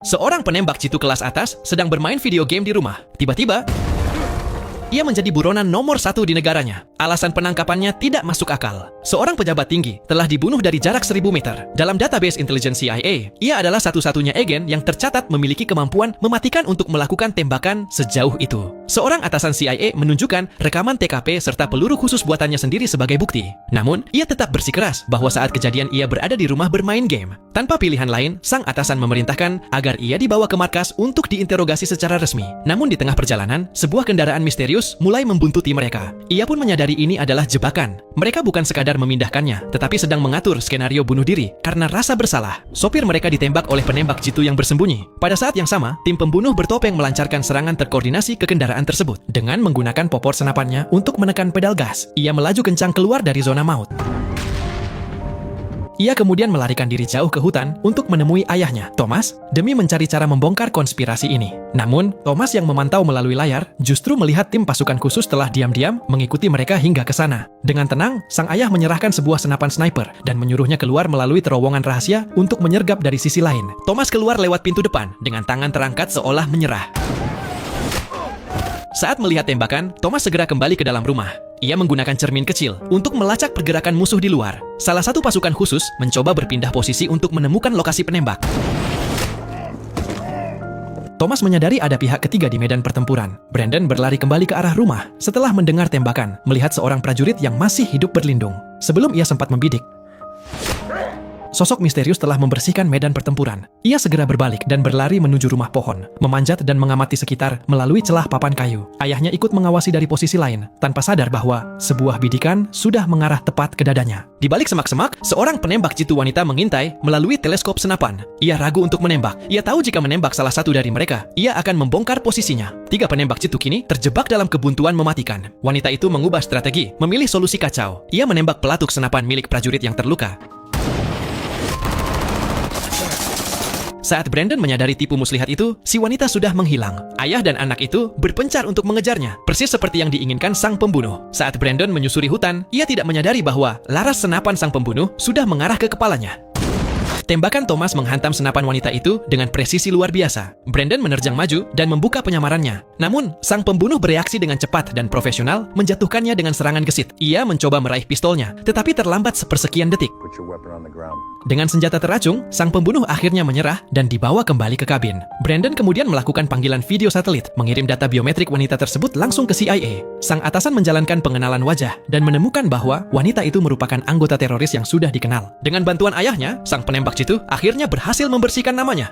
Seorang penembak jitu kelas atas sedang bermain video game di rumah. Tiba-tiba, ia menjadi buronan nomor 1 di negaranya. Alasan penangkapannya tidak masuk akal. Seorang pejabat tinggi telah dibunuh dari jarak 1000 meter. Dalam database intelijen CIA, ia adalah satu-satunya agen yang tercatat memiliki kemampuan mematikan untuk melakukan tembakan sejauh itu. Seorang atasan CIA menunjukkan rekaman TKP serta peluru khusus buatannya sendiri sebagai bukti. Namun, ia tetap bersikeras bahwa saat kejadian ia berada di rumah bermain game. Tanpa pilihan lain, sang atasan memerintahkan agar ia dibawa ke markas untuk diinterogasi secara resmi. Namun di tengah perjalanan, sebuah kendaraan misterius mulai membuntuti mereka. Ia pun menyadari ini adalah jebakan. Mereka bukan sekadar memindahkannya, tetapi sedang mengatur skenario bunuh diri karena rasa bersalah. Sopir mereka ditembak oleh penembak jitu yang bersembunyi. Pada saat yang sama, tim pembunuh bertopeng melancarkan serangan terkoordinasi ke kendaraan tersebut. Dengan menggunakan popor senapannya untuk menekan pedal gas, ia melaju kencang keluar dari zona maut. Ia kemudian melarikan diri jauh ke hutan untuk menemui ayahnya, Thomas, demi mencari cara membongkar konspirasi ini. Namun, Thomas yang memantau melalui layar justru melihat tim pasukan khusus telah diam-diam mengikuti mereka hingga ke sana. Dengan tenang, sang ayah menyerahkan sebuah senapan sniper dan menyuruhnya keluar melalui terowongan rahasia untuk menyergap dari sisi lain. Thomas keluar lewat pintu depan dengan tangan terangkat seolah menyerah. Saat melihat tembakan, Thomas segera kembali ke dalam rumah. Ia menggunakan cermin kecil untuk melacak pergerakan musuh di luar. Salah satu pasukan khusus mencoba berpindah posisi untuk menemukan lokasi penembak. Thomas menyadari ada pihak ketiga di medan pertempuran. Brandon berlari kembali ke arah rumah setelah mendengar tembakan, melihat seorang prajurit yang masih hidup berlindung. Sebelum ia sempat membidik, sosok misterius telah membersihkan medan pertempuran. Ia segera berbalik dan berlari menuju rumah pohon, memanjat dan mengamati sekitar melalui celah papan kayu. Ayahnya ikut mengawasi dari posisi lain, tanpa sadar bahwa sebuah bidikan sudah mengarah tepat ke dadanya. Di balik semak-semak, seorang penembak jitu wanita mengintai melalui teleskop senapan. Ia ragu untuk menembak. Ia tahu jika menembak salah satu dari mereka, ia akan membongkar posisinya. 3 penembak jitu kini terjebak dalam kebuntuan mematikan. Wanita itu mengubah strategi, memilih solusi kacau. Ia menembak pelatuk senapan milik prajurit yang terluka. Saat Brandon menyadari tipu muslihat itu, si wanita sudah menghilang. Ayah dan anak itu berpencar untuk mengejarnya, persis seperti yang diinginkan sang pembunuh. Saat Brandon menyusuri hutan, ia tidak menyadari bahwa laras senapan sang pembunuh sudah mengarah ke kepalanya. Tembakan Thomas menghantam senapan wanita itu dengan presisi luar biasa. Brandon menerjang maju dan membuka penyamarannya. Namun, sang pembunuh bereaksi dengan cepat dan profesional, menjatuhkannya dengan serangan gesit. Ia mencoba meraih pistolnya, tetapi terlambat sepersekian detik. Dengan senjata teracung, sang pembunuh akhirnya menyerah dan dibawa kembali ke kabin. Brandon kemudian melakukan panggilan video satelit, mengirim data biometrik wanita tersebut langsung ke CIA. Sang atasan menjalankan pengenalan wajah dan menemukan bahwa wanita itu merupakan anggota teroris yang sudah dikenal. Dengan bantuan ayahnya, sang penembak jitu akhirnya berhasil membersihkan namanya.